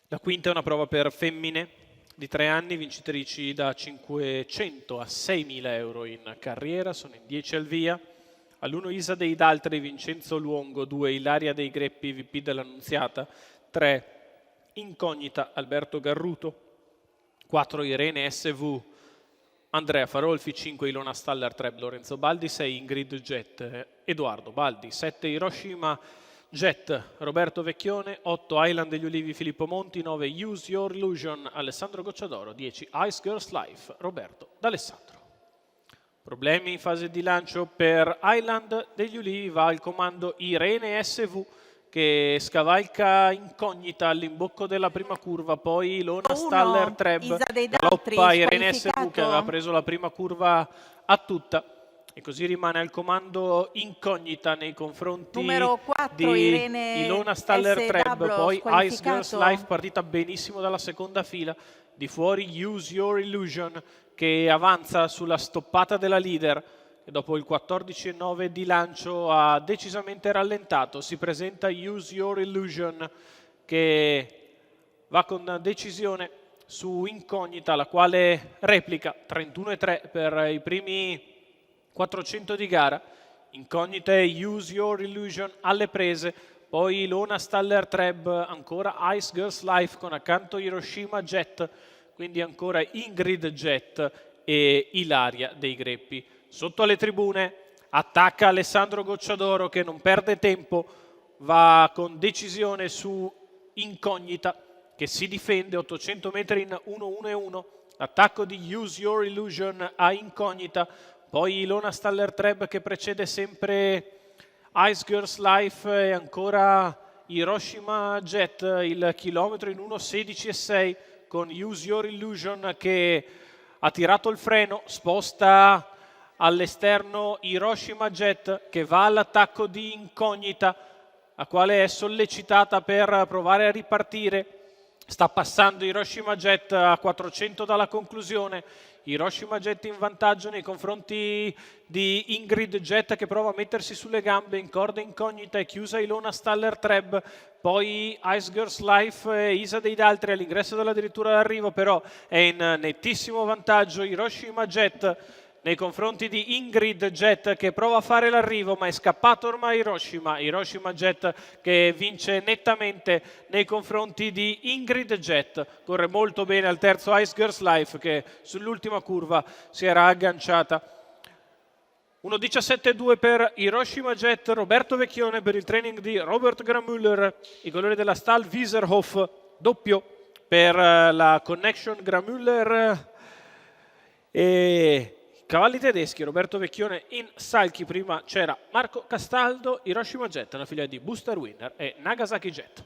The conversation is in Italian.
La quinta è una prova per femmine di 3 anni, vincitrici da 500 a 6.000 euro in carriera, sono in 10 al via. All'1 Isa dei Daltri, Vincenzo Luongo, 2 Ilaria dei Greppi, VP dell'Annunziata, 3 Incognita Alberto Garruto, 4 Irene SV, Andrea Farolfi, 5 Ilona Staller, 3 Lorenzo Baldi, 6 Ingrid Jet, Edoardo Baldi, 7 Hiroshima Jet, Roberto Vecchione, 8 Island degli Ulivi, Filippo Monti, 9 Use Your Illusion, Alessandro Gocciadoro, 10 Ice Girls Life, Roberto D'Alessandro. Problemi in fase di lancio per Island degli Ulivi, va al comando Irene SV che scavalca Incognita all'imbocco della prima curva, poi Ilona Staller Treb, galoppa Irene SV che aveva preso la prima curva a tutta. E così rimane al comando Incognita nei confronti numero 4, di Irene Ilona Staller Treb, poi Ice Girls Life partita benissimo dalla seconda fila, di fuori Use Your Illusion che avanza sulla stoppata della leader e dopo il 14,9 di lancio ha decisamente rallentato. Si presenta Use Your Illusion che va con decisione su Incognita, la quale replica 31,3 per i primi 400 di gara. Incognita e Use Your Illusion alle prese, poi Ilona Staller Treb, ancora Ice Girls Life con accanto Hiroshima Jet, quindi ancora Ingrid Jet e Ilaria dei Greppi. Sotto alle tribune attacca Alessandro Gocciadoro che non perde tempo, va con decisione su Incognita che si difende 800 metri in 1-1-1, attacco di Use Your Illusion a Incognita, poi Ilona Staller Treb che precede sempre Ice Girls Life e ancora Hiroshima Jet, il chilometro in 1:16,6 con Use Your Illusion che ha tirato il freno, sposta all'esterno Hiroshima Jet che va all'attacco di Incognita, la quale è sollecitata per provare a ripartire. Sta passando Hiroshima Jet a 400 dalla conclusione. Hiroshima Jet in vantaggio nei confronti di Ingrid Jet che prova a mettersi sulle gambe, in corda Incognita, è chiusa Ilona Staller Treb, poi Ice Girls Life e Isa dei Daltri all'ingresso dell'addirittura d'arrivo, però è in nettissimo vantaggio Hiroshima Jet nei confronti di Ingrid Jet che prova a fare l'arrivo ma è scappato ormai Hiroshima Jet che vince nettamente nei confronti di Ingrid Jet, corre molto bene al terzo Ice Girls Life che sull'ultima curva si era agganciata. 1:17,2 per Hiroshima Jet, Roberto Vecchione per il training di Robert Gramüller, i colori della Stahl Wieserhof, doppio per la Connection Gramüller e cavalli tedeschi. Roberto Vecchione in salchi, prima c'era Marco Castaldo, Hiroshima Jet, una figlia di Booster Winner e Nagasaki Jet.